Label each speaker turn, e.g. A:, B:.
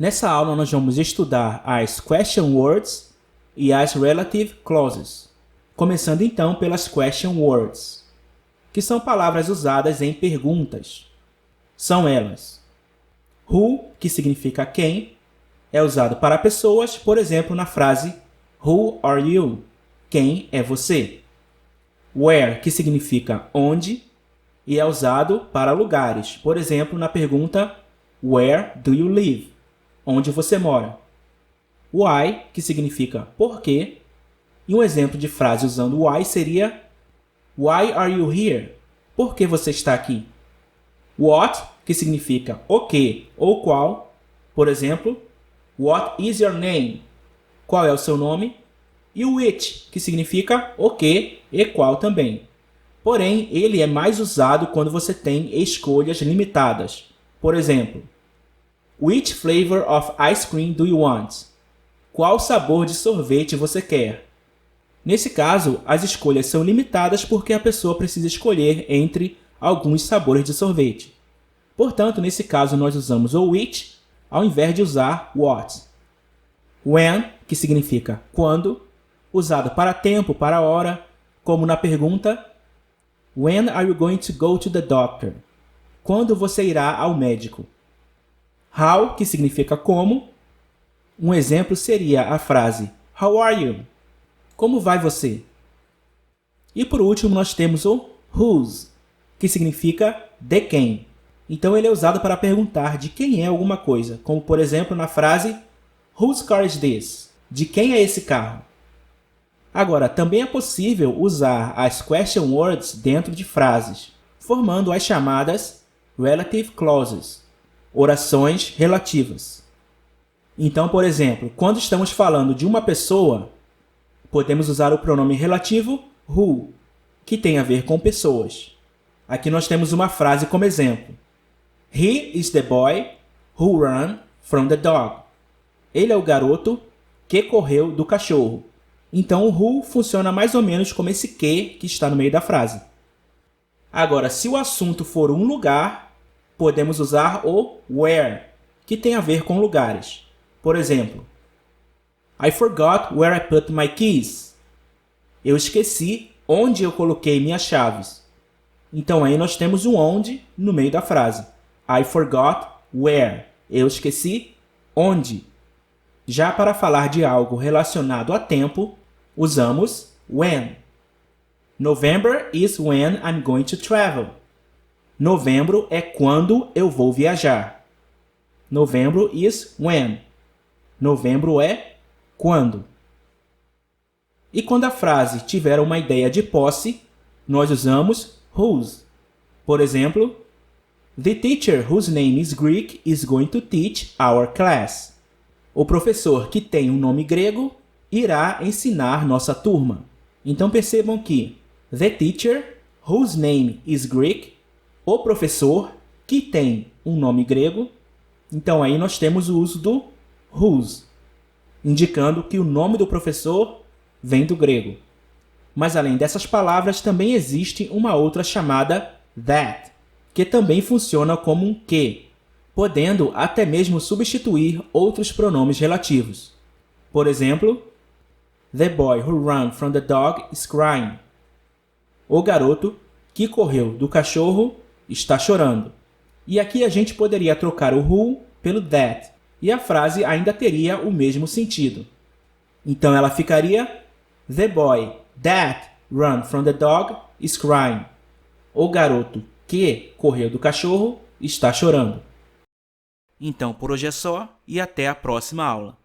A: Nessa aula nós vamos estudar as question words e as relative clauses. Começando então pelas question words, que são palavras usadas em perguntas. São elas: who, que significa quem, é usado para pessoas, por exemplo, na frase Who are you? Quem é você? Where, que significa onde, e é usado para lugares, por exemplo, na pergunta Where do you live? Onde você mora? Why, que significa por quê, e um exemplo de frase usando why seria Why are you here? Por que você está aqui? What, que significa o que ou qual, por exemplo, What is your name? Qual é o seu nome? E o which, que significa o que e qual também. Porém, ele é mais usado quando você tem escolhas limitadas. Por exemplo, Which flavor of ice cream do you want? Qual sabor de sorvete você quer? Nesse caso, as escolhas são limitadas porque a pessoa precisa escolher entre alguns sabores de sorvete. Portanto, nesse caso, nós usamos o which ao invés de usar what. When, que significa quando, usado para tempo, para hora, como na pergunta When are you going to go to the doctor? Quando você irá ao médico? How, que significa como. Um exemplo seria a frase How are you? Como vai você? E por último, nós temos o whose, que significa de quem. Então ele é usado para perguntar de quem é alguma coisa, como por exemplo na frase Whose car is this? De quem é esse carro? Agora, também é possível usar as question words dentro de frases, formando as chamadas relative clauses, orações relativas. Então, por exemplo, quando estamos falando de uma pessoa, podemos usar o pronome relativo who, que tem a ver com pessoas. Aqui nós temos uma frase como exemplo. He is the boy who ran from the dog. Ele é o garoto que correu do cachorro. Então, o who funciona mais ou menos como esse que está no meio da frase. Agora, se o assunto for um lugar, podemos usar o where, que tem a ver com lugares. Por exemplo, I forgot where I put my keys. Eu esqueci onde eu coloquei minhas chaves. Então, aí nós temos o onde no meio da frase. I forgot where. Eu esqueci onde. Já para falar de algo relacionado a tempo, usamos when. November is when I'm going to travel. Novembro é quando eu vou viajar. Novembro is when. Novembro é quando. E quando a frase tiver uma ideia de posse, nós usamos whose. Por exemplo, The teacher whose name is Greek is going to teach our class. O professor que tem um nome grego irá ensinar nossa turma. Então percebam que the teacher whose name is Greek, o professor que tem um nome grego. Então aí nós temos o uso do whose, indicando que o nome do professor vem do grego. Mas além dessas palavras também existe uma outra chamada that, que também funciona como um que, podendo até mesmo substituir outros pronomes relativos. Por exemplo, The boy who ran from the dog is crying. O garoto que correu do cachorro está chorando. E aqui a gente poderia trocar o who pelo that, e a frase ainda teria o mesmo sentido. Então ela ficaria The boy that ran from the dog is crying. O garoto que correu do cachorro está chorando. Então por hoje é só e até a próxima aula.